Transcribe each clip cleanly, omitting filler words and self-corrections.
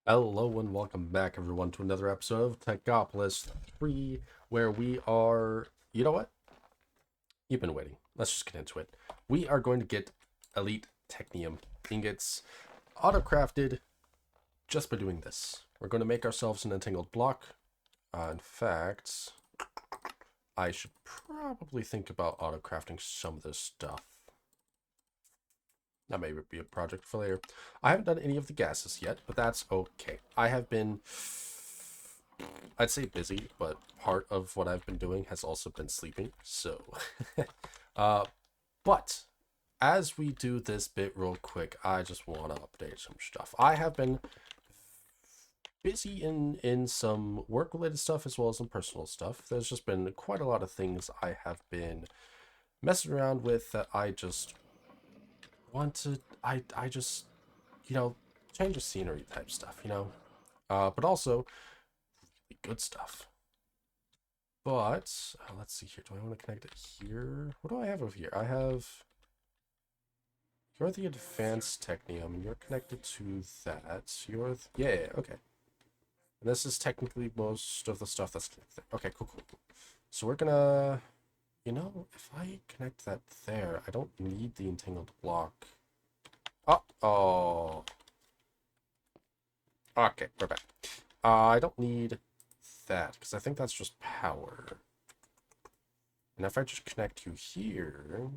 Hello and welcome back, everyone, to another episode of Techopolis 3, where we are. You know what? You've been waiting. Let's just get into it. We are going to get elite technium ingots auto-crafted just by doing this. We're going to make ourselves an entangled block. In fact, I should probably think about auto-crafting some of this stuff. That may be a project for later. I haven't done any of the gases yet, but that's okay. I have been, I'd say busy, but part of what I've been doing has also been sleeping. So, uh, but as we do this bit real quick, I just want to update some stuff. I have been busy in some work related stuff as well as some personal stuff. There's just been quite a lot of things I have been messing around with that I just want to I just change of scenery type stuff, but also good stuff. But let's see here. Do I want to connect it here? What do I have over here? I have, you're the advanced technium, and you're connected to that. Yeah, okay. And this is technically most of the stuff that's connected. Okay, cool. So we're gonna, if I connect that there, I don't need the entangled block. Oh. Okay, we're back. I don't need that, because I think that's just power. And if I just connect you here,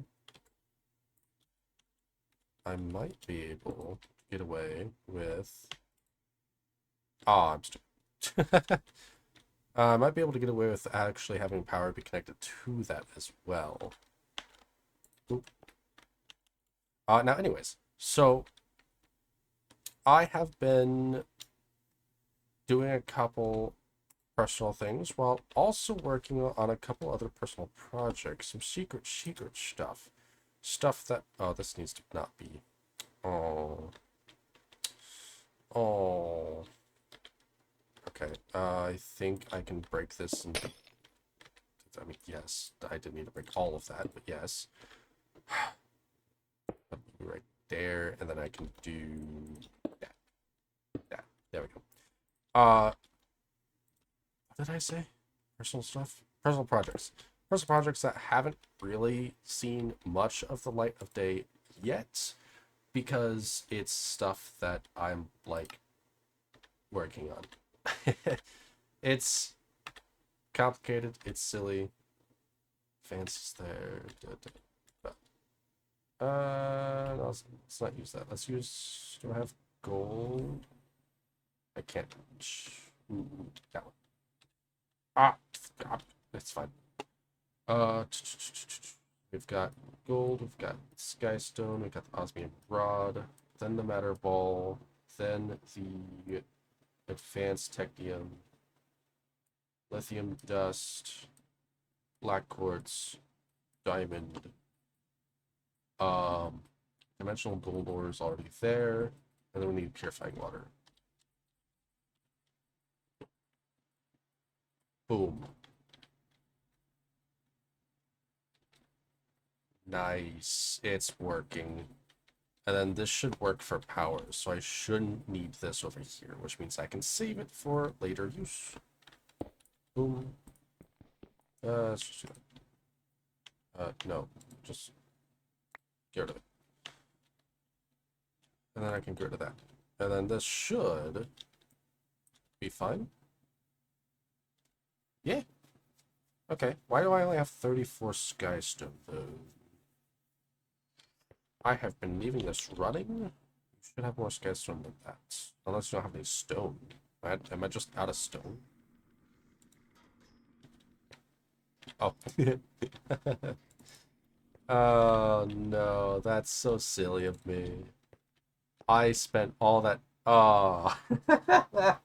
I might be able to get away with... Ah, I'm stupid. I might be able to get away with actually having power be connected to that as well. Oop. Now, anyways, so I have been doing a couple personal things while also working on a couple other personal projects, some secret stuff. Stuff that, oh, this needs to not be. Oh. Oh. Okay, I think I can break this and, I mean, yes, I didn't need to break all of that, but yes. Right there, and then I can do that. There we go. What did I say? Personal stuff? Personal projects. Personal projects that haven't really seen much of the light of day yet, because it's stuff that I'm, like, working on. It's complicated, it's silly. Fancy's there. No, let's not use that. Let's use, do I have gold? I can't. Ooh, that one. Ah, God, it's fine. Uh, we've got gold, we've got skystone, we've got the osmium rod, then the matter ball, then the advanced technium, lithium dust, black quartz, diamond, um, dimensional gold ore is already there, and then we need purifying water. Boom. Nice. It's working. And then this should work for power, so I shouldn't need this over here, which means I can save it for later use. Boom. Let's just do that. No, just get rid of it. And then I can get rid of that. And then this should be fine. Yeah. Okay. Why do I only have 34 skystone, though? I have been leaving this running. You should have more skystone than that. Unless you don't have any stone. Am I just out of stone? Oh. Oh no, that's so silly of me. I spent all that. Oh. That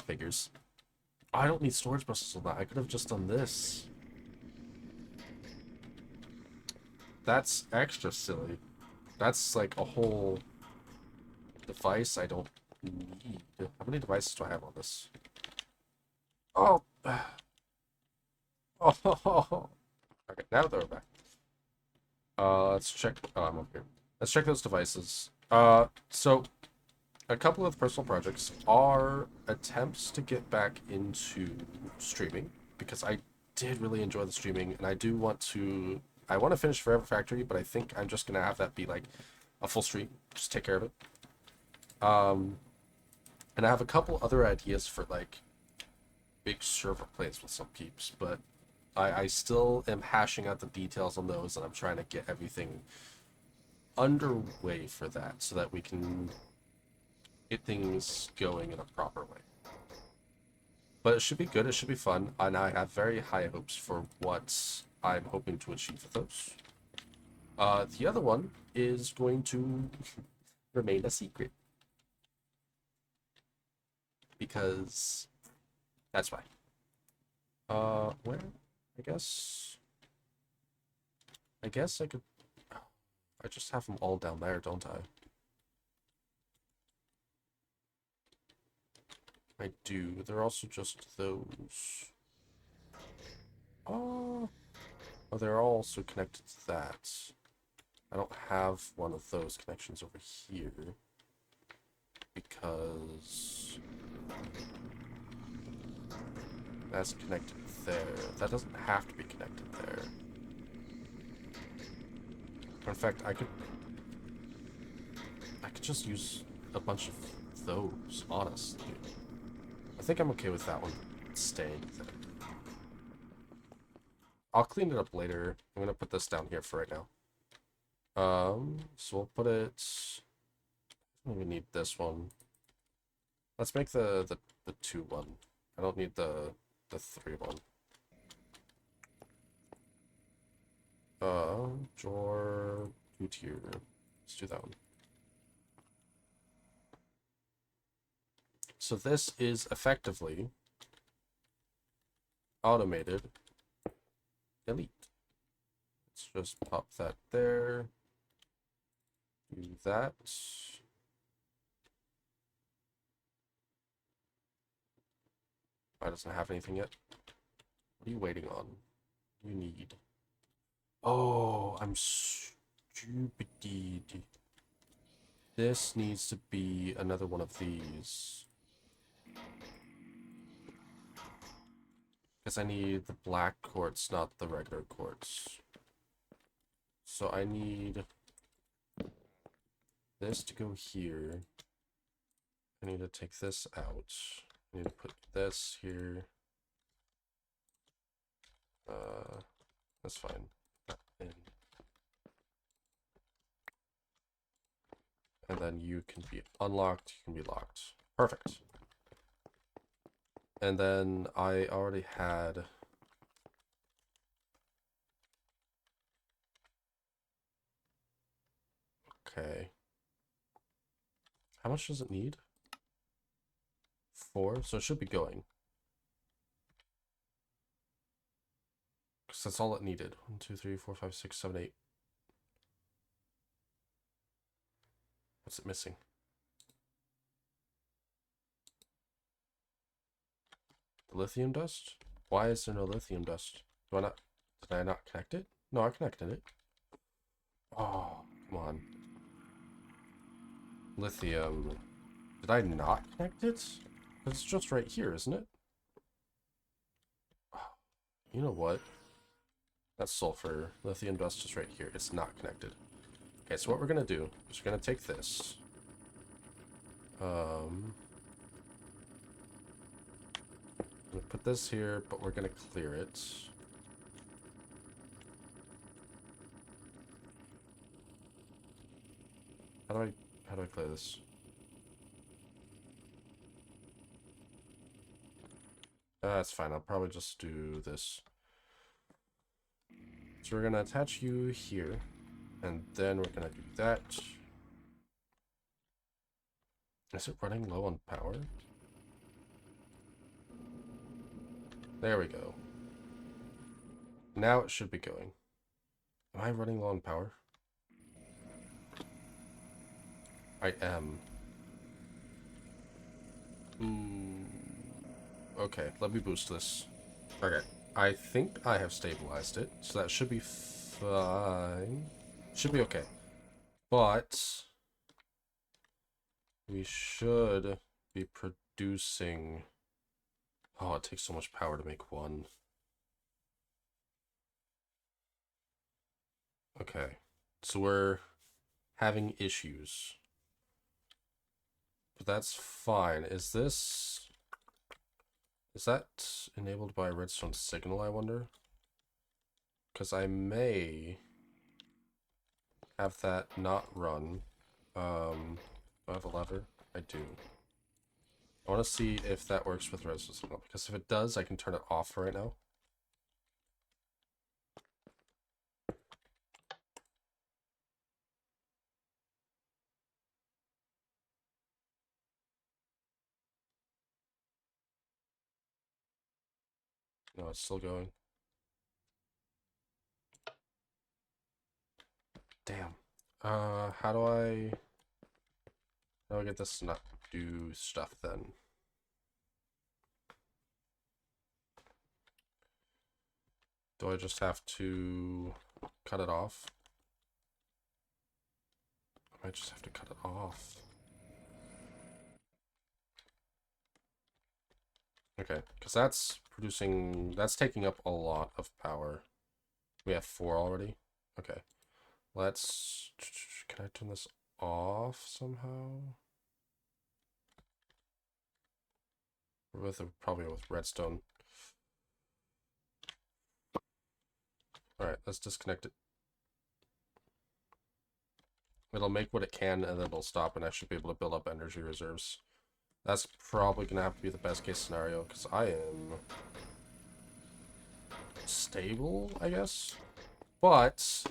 figures. I don't need storage buses on that. I could have just done this. That's extra silly. That's like a whole device I don't need. How many devices do I have on this? Oh. Oh. Okay, now they're back. Let's check. Oh, I'm up here. Let's check those devices. So a couple of personal projects are attempts to get back into streaming because I did really enjoy the streaming, and I do want to. I want to finish Forever Factory, but I think I'm just gonna have that be like a full stream. Just take care of it. Um, and I have a couple other ideas for like big server plays with some peeps, but I still am hashing out the details on those, and I'm trying to get everything underway for that so that we can get things going in a proper way. But it should be good, it should be fun, and I have very high hopes for what I'm hoping to achieve with those. The other one is going to remain a secret because that's why. Where? I guess. I guess I could. I just have them all down there, don't I? I do. They're also just those. Oh, they're also connected to that. I don't have one of those connections over here because that's connected there. That doesn't have to be connected there. In fact, I could just use a bunch of those, honestly. I think I'm okay with that one staying there. I'll clean it up later. I'm gonna put this down here for right now. So we'll put it. We need this one. Let's make the 2 one. I don't need the 3 one. Drawer 2 tier. Let's do that one. So this is effectively automated delete. Let's just pop that there. Do that. I doesn't have anything yet. What are you waiting on? You need. Oh, I'm stupid. This needs to be another one of these. Because I need the black quartz, not the regular quartz. So I need this to go here. I need to take this out. I need to put this here. That's fine. Put that in. And then you can be unlocked, you can be locked. Perfect. And then I already had... Okay. How much does it need? 4, so it should be going. Because that's all it needed. 1, 2, 3, 4, 5, 6, 7, 8. What's it missing? The lithium dust? Why is there no lithium dust? Did I not connect it? No, I connected it. Oh, come on. Lithium. Did I not connect it? It's just right here, isn't it? You know what? That's sulfur. Lithium dust is right here. It's not connected. Okay, so what we're gonna do is we're gonna take this. I'm gonna put this here, but we're gonna clear it. How do I clear this? That's fine. I'll probably just do this. So we're gonna attach you here, and then we're gonna do that. Is it running low on power? There we go. Now it should be going. Am I running low on power? I am. Okay, let me boost this. Okay, I think I have stabilized it, so that should be fine. Should be okay. But we should be producing... Oh, it takes so much power to make one. Okay, so we're having issues. But that's fine. Is that enabled by a redstone signal, I wonder? Because I may have that not run. Do I have a lever? I do. I want to see if that works with redstone signal, because if it does, I can turn it off right now. No, it's still going. Damn. How do I get this to not do stuff then? Do I just have to cut it off? I might just have to cut it off. Okay, because that's taking up a lot of power. We have 4 already. Okay, can I turn this off somehow? Probably with redstone. Alright, let's disconnect it. It'll make what it can, and then it'll stop, and I should be able to build up energy reserves. That's probably going to have to be the best case scenario, because I am stable, I guess? But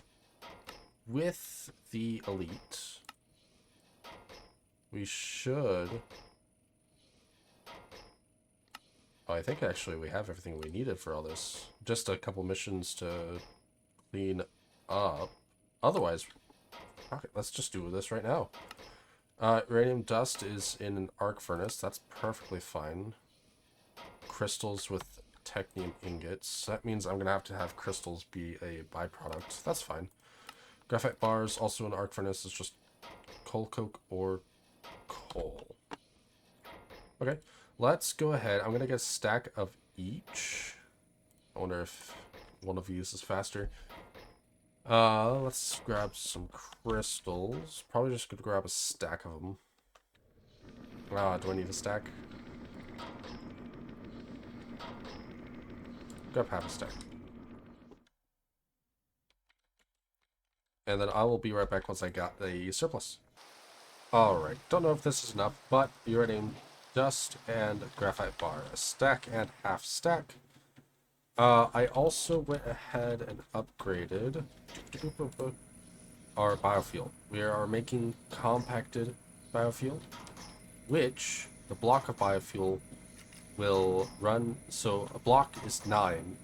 with the elite, we should... Oh, I think actually we have everything we needed for all this. Just a couple missions to clean up. Otherwise, okay, let's just do this right now. Uranium dust is in an arc furnace. That's perfectly fine. Crystals with technium ingots. That means I'm going to have crystals be a byproduct. That's fine. Graphite bars, also in arc furnace, is just coal coke or coal. Okay, let's go ahead. I'm going to get a stack of each. I wonder if one of these is faster. Let's grab some crystals. Probably just gonna grab a stack of them. Do I need a stack? Grab half a stack. And then I will be right back once I got the surplus. Alright, don't know if this is enough, but uranium dust and graphite bar. A stack and half stack. I also went ahead and upgraded our biofuel. We are making compacted biofuel, which the block of biofuel will run. So a block is 9,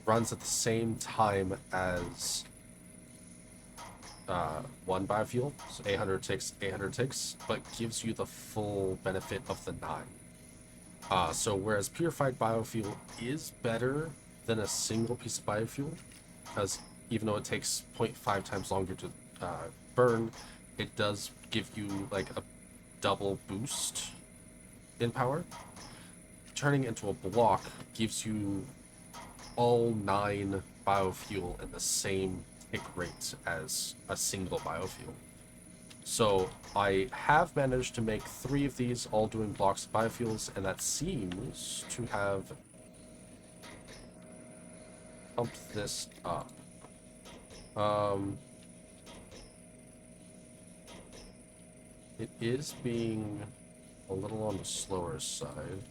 runs at the same time as one biofuel. So 800 ticks, 800 ticks, but gives you the full benefit of the 9. So whereas purified biofuel is better than a single piece of biofuel, because even though it takes 0.5 times longer to burn, it does give you like a double boost in power. Turning into a block gives you all 9 biofuel in the same tick rate as a single biofuel. So I have managed to make 3 of these, all doing blocks of biofuels, and that seems to have pumped this up. It is being a little on the slower side.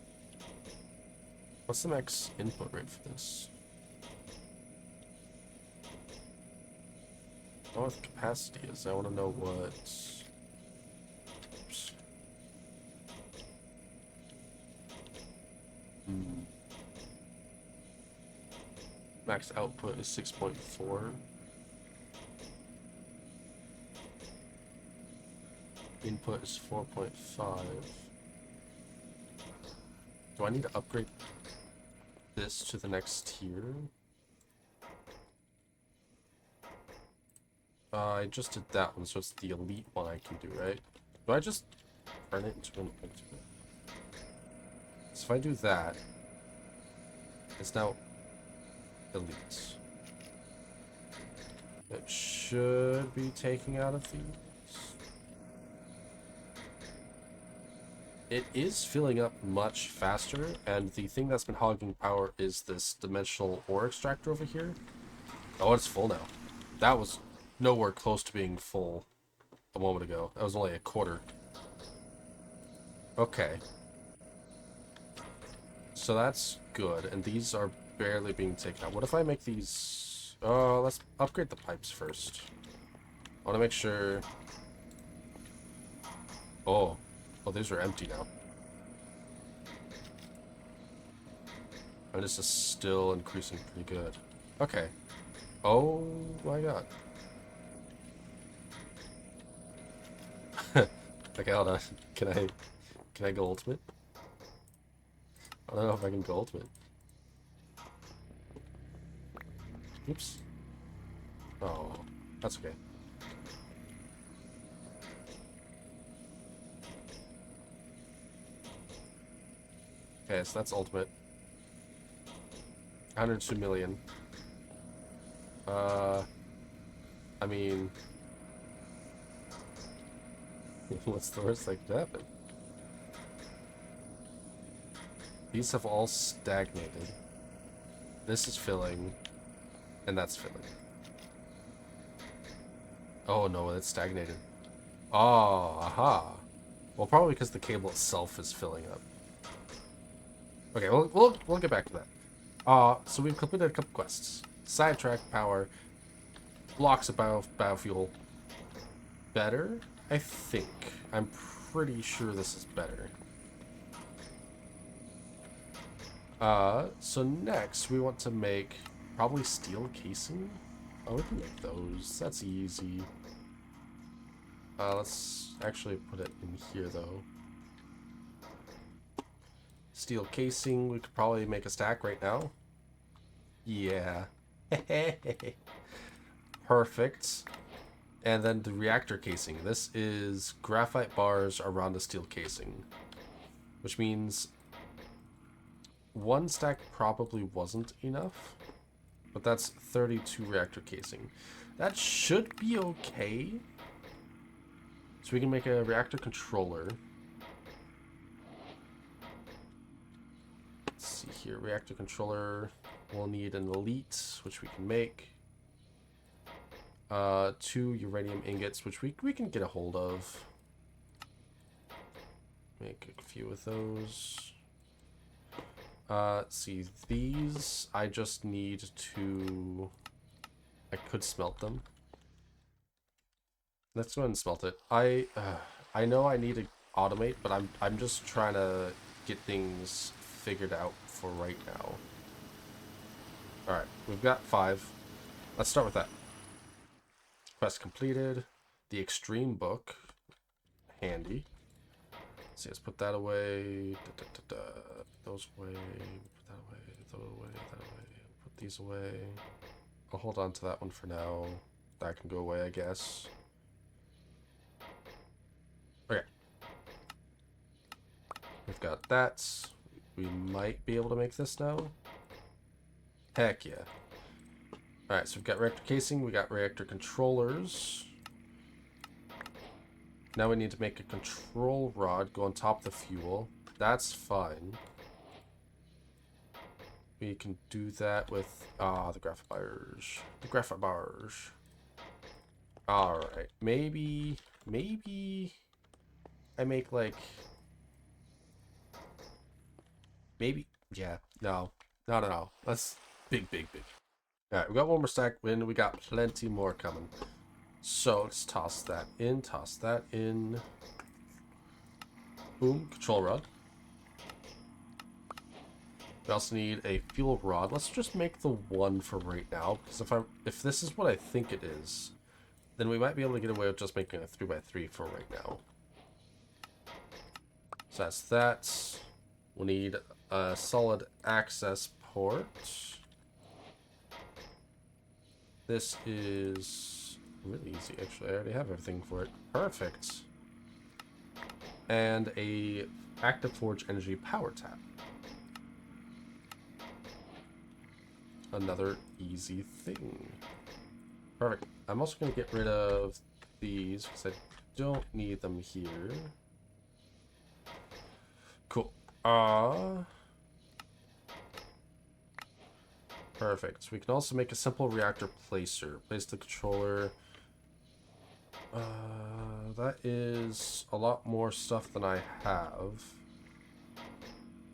What's the max input rate for this? I don't know what the capacity is. I want to know what... Oops. Max output is 6.4. Input is 4.5. Do I need to upgrade this to the next tier? I just did that one, so it's the elite one I can do, right? Do I just turn it into an ultimate. So if I do that, it's now elite. It should be taking out of these. It is filling up much faster, and the thing that's been hogging power is this dimensional ore extractor over here. Oh, it's full now. That was nowhere close to being full a moment ago. That was only a quarter. Okay. So that's good, and these are barely being taken out. What if I make these... let's upgrade the pipes first. I want to make sure... Oh, these are empty now. And this is still increasing pretty good. Okay. Oh my god. Okay, hold on. Can I go ultimate? I don't know if I can go ultimate. Oops. Oh, that's okay. Okay, so that's ultimate. 102 million. I mean... what's the worst that could happen? These have all stagnated. This is filling, and that's filling. Oh no, it's stagnated. Oh, aha. Well, probably because the cable itself is filling up. Okay, we'll get back to that. So we've completed a couple quests. Sidetrack power, blocks of biofuel. Better, I think. I'm pretty sure this is better. So next we want to make probably steel casing. Oh, we can make those. That's easy. Let's actually put it in here though. Steel casing, we could probably make a stack right now. Yeah. Perfect. And then the reactor casing. This is graphite bars around the steel casing. Which means one stack probably wasn't enough. But that's 32 reactor casing. That should be okay. So we can make a reactor controller. Let's see here. Reactor controller. We'll need an elite, which we can make. 2 uranium ingots, which we can get a hold of. Make a few of those. See, these, I just need to... I could smelt them. Let's go ahead and smelt it. I know I need to automate, but I'm just trying to get things figured out for right now. Alright, we've got 5. Let's start with that. Quest completed. The extreme book. Handy. Let's see, let's put that away. Those away. Put that away. Throw away. That away. Put these away. I'll hold on to that one for now. That can go away, I guess. Okay. We've got that. We might be able to make this now. Heck yeah. Alright, so we've got reactor casing, we got reactor controllers. Now we need to make a control rod go on top of the fuel. That's fine. We can do that with the graphite bars. The graphite bars. Alright. Maybe I make like yeah, no. That's big. Alright, we got one more stack in. We got plenty more coming. So let's toss that in. Boom, control rod. We also need a fuel rod. Let's just make the one for right now, because if this is what I think it is, then we might be able to get away with just making a 3x3 for right now. So that's that. We'll need a solid access port. This is really easy, actually. I already have everything for it. Perfect. and a active forge energy power tap. Another easy thing. Perfect. I'm also going to get rid of these because I don't need them here. Cool. Perfect. So we can also make a simple reactor placer. Place the controller. That is a lot more stuff than I have.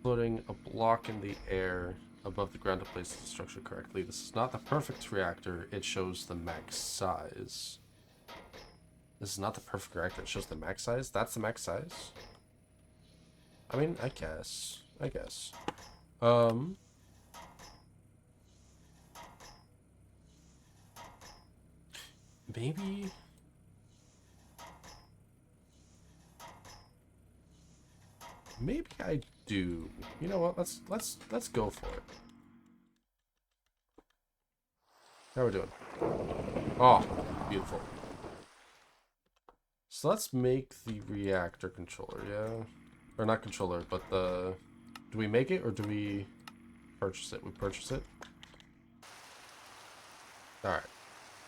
Floating a block in the air above the ground to place the structure correctly. This is not the perfect reactor. It shows the max size. This is not the perfect reactor. It shows the max size. That's the max size. I mean, I guess. Maybe. Maybe I do. You know what? Let's go for it. How are we doing? Oh, beautiful. So let's make the reactor controller, yeah? Or not controller, but the... Do we make it or do we purchase it? We purchase it? Alright.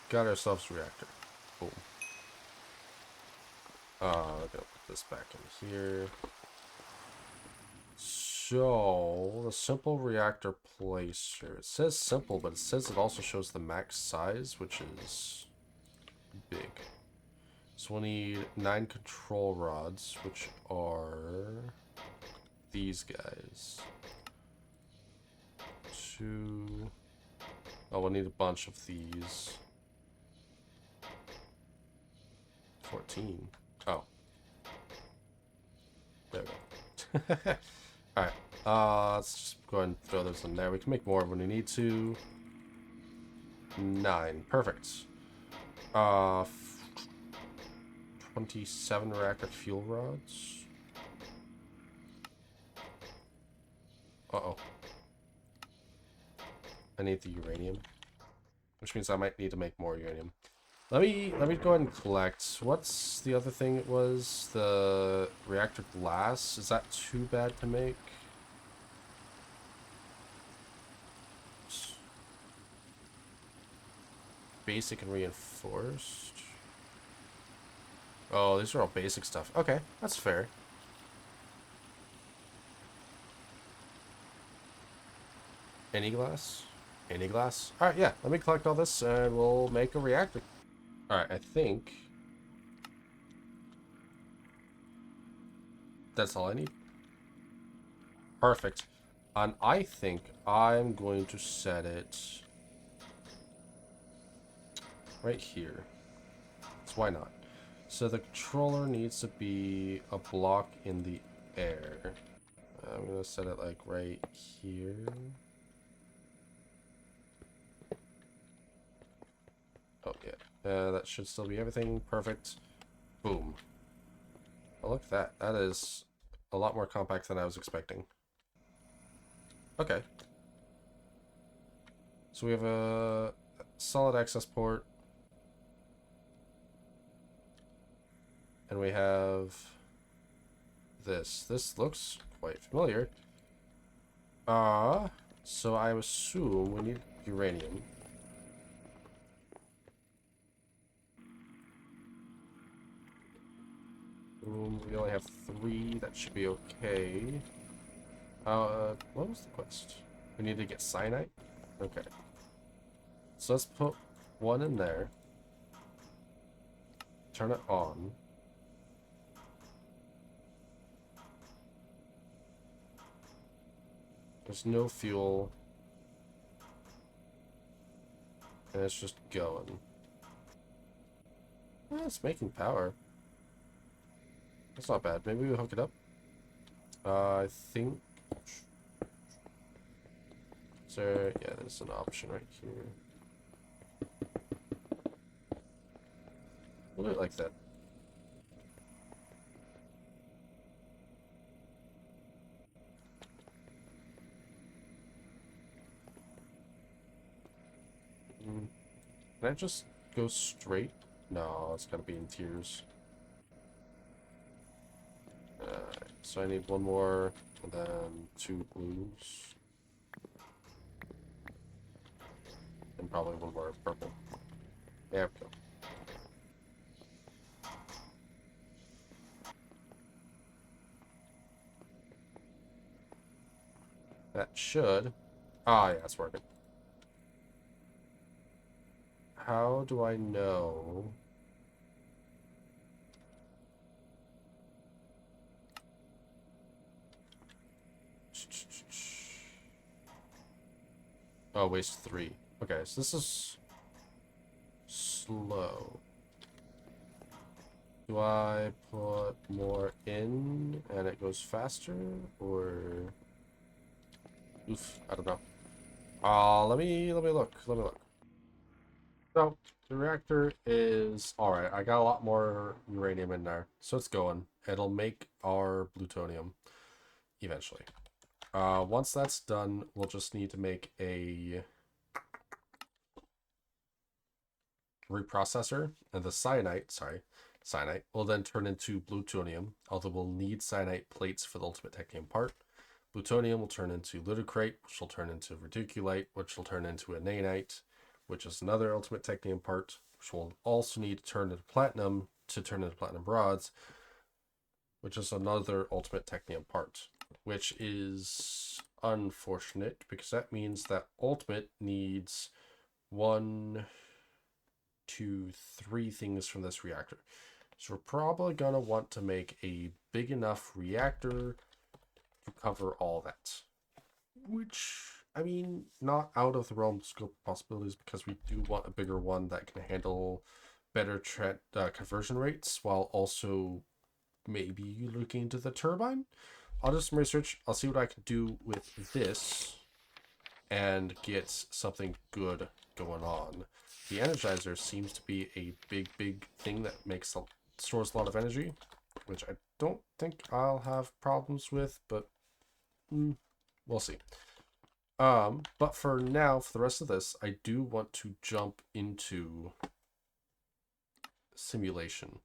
Got ourselves a reactor. Boom. I'm gonna put this back in here. So, the simple reactor placer. It says simple, but it says it also shows the max size, which is big. So we'll need 9 control rods, which are these guys. 2. Oh, we'll need a bunch of these. 14. Oh. There we go. Alright. Let's just go ahead and throw those in there. We can make more when we need to. 9. Perfect. 27 reactor fuel rods. Uh-oh. I need the uranium. Which means I might need to make more uranium. Let me go ahead and collect. What's the other thing it was? The reactor glass? Is that too bad to make? Basic and reinforced. Oh, these are all basic stuff. Okay, that's fair. Any glass? Any glass? Alright, yeah. Let me collect all this and we'll make a reactor. Alright, I think that's all I need. Perfect. And I think I'm going to set it right here. So why not? So the controller needs to be a block in the air. I'm going to set it like right here. Oh, yeah. That should still be everything. Perfect. Boom. Oh, look at that. That is a lot more compact than I was expecting. Okay. So we have a solid access port. And we have this. This looks quite familiar. So I assume we need uranium. We only have 3. That should be okay. What was the quest? We need to get cyanide? Okay. So let's put 1 in there. Turn it on. There's no fuel. And it's just going. It's making power. That's not bad. Maybe we hook it up. I think... So, yeah, there's an option right here. We'll do it like that. Can I just go straight? No, it's gotta be in tiers. So I need one more, and then 2 blues. And probably one more purple. There we go. That should... Ah, yeah, it's working. How do I know... Oh, waste 3. Okay, so this is slow. Do I put more in and it goes faster, or... Oof, I don't know. Let me look. Let me look. So, the reactor is... Alright, I got a lot more uranium in there, so it's going. It'll make our plutonium eventually. Once that's done, we'll just need to make a reprocessor, and the cyanide will then turn into plutonium, although we'll need cyanide plates for the ultimate technium part. Plutonium will turn into ludicrate, which will turn into verduculite, which will turn into a nanite, which is another ultimate technium part, which will also need to turn into platinum to turn into platinum rods, which is another ultimate technium part, which is unfortunate because that means that ultimate needs 1, 2, 3 things from this reactor. So we're probably gonna want to make a big enough reactor to cover all that, which, I mean, not out of the realm of scope of possibilities, because we do want a bigger one that can handle better conversion rates while also maybe looking into the turbine. I'll do some research. I'll see what I can do with this and get something good going on. The energizer seems to be a big thing that stores a lot of energy, which I don't think I'll have problems with, but we'll see. But for now, for the rest of this, I do want to jump into simulation,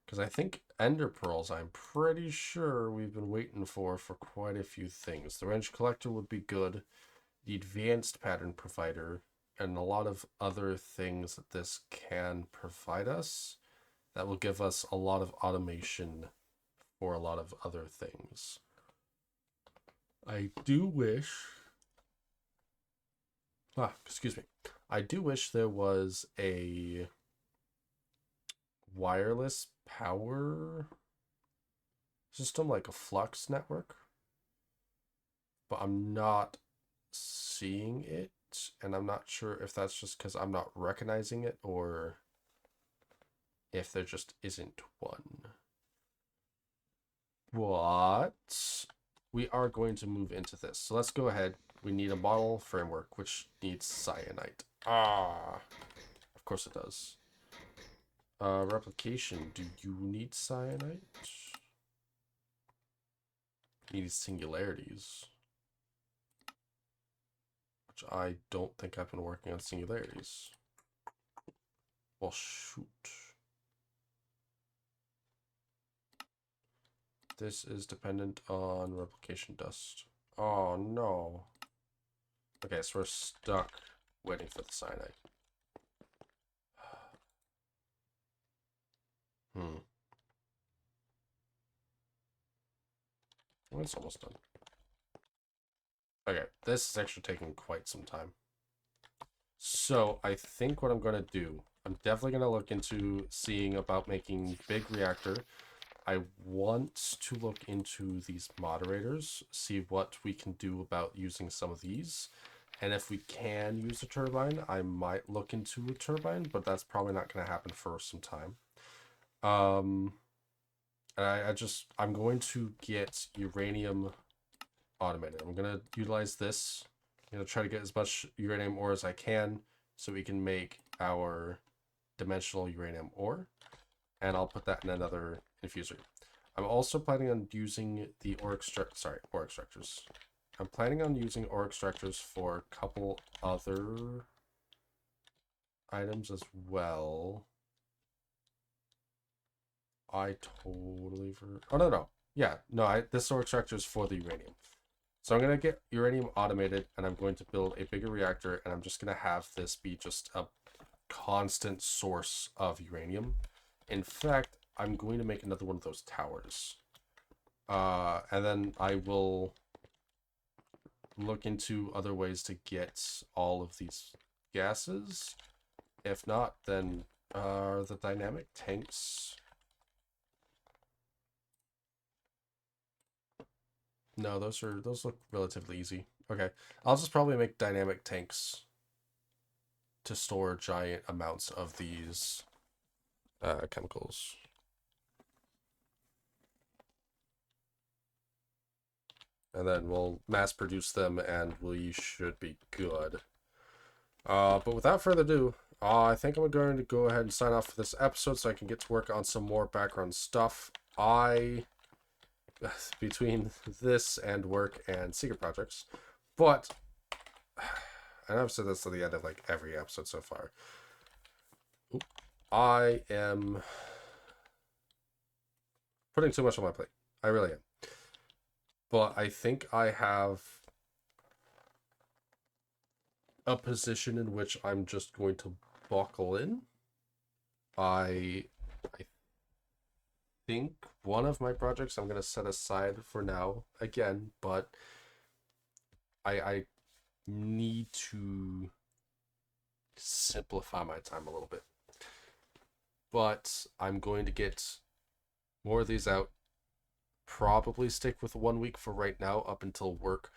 because I think ender pearls, I'm pretty sure we've been waiting for quite a few things. The range collector would be good, the advanced pattern provider, and a lot of other things that this can provide us that will give us a lot of automation for a lot of other things. I do wish... excuse me. I do wish there was a wireless power system, like a flux network, but I'm not seeing it, and I'm not sure if that's just because I'm not recognizing it or if there just isn't one. But we are going to move into this, so let's go ahead. We need a model framework, which needs cyanide. Of course it does. Replication, do you need cyanide? Need singularities, which I don't think I've been working on singularities. Well, shoot. This is dependent on replication dust. Oh, no. Okay, so we're stuck waiting for the cyanide. Well, it's almost done. Okay, this is actually taking quite some time. So I think what I'm going to do, I'm definitely going to look into seeing about making big reactor. I want to look into these moderators, see what we can do about using some of these. And if we can use a turbine, I might look into a turbine, but that's probably not going to happen for some time. And I'm going to get uranium automated. I'm going to utilize this. I'm going to try to get as much uranium ore as I can so we can make our dimensional uranium ore. And I'll put that in another infuser. I'm also planning on using the ore extractors. I'm planning on using ore extractors for a couple other items as well. I totally forgot. Oh, no. Yeah, no, this ore extractor is for the uranium. So I'm going to get uranium automated, and I'm going to build a bigger reactor, and I'm just going to have this be just a constant source of uranium. In fact, I'm going to make another one of those towers. And then I will look into other ways to get all of these gases. If not, then the dynamic tanks. No, those look relatively easy. Okay, I'll just probably make dynamic tanks to store giant amounts of these chemicals. And then we'll mass produce them and we should be good. But without further ado, I think I'm going to go ahead and sign off for this episode so I can get to work on some more background stuff. Between this and work and secret projects, but and I've said this to the end of like every episode so far, I am putting too much on my plate. I really am. But I think I have a position in which I'm just going to buckle in. I think one of my projects I'm going to set aside for now again, but I need to simplify my time a little bit. But I'm going to get more of these out. Probably stick with 1 week for right now up until work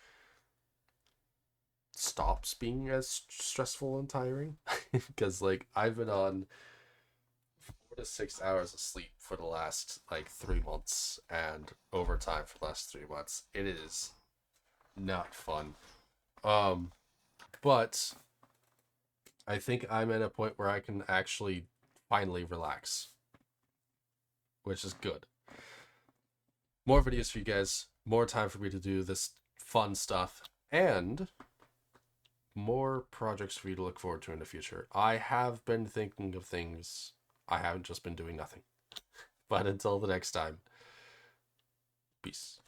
stops being as stressful and tiring. Because like I've been on 4 to 6 hours of sleep for the last like 3 months and overtime for the last 3 months. It is not fun. But I think I'm at a point where I can actually finally relax, which is good. More videos for you guys, more time for me to do this fun stuff, and more projects for you to look forward to in the future. I have been thinking of things. I haven't just been doing nothing. But until the next time, peace.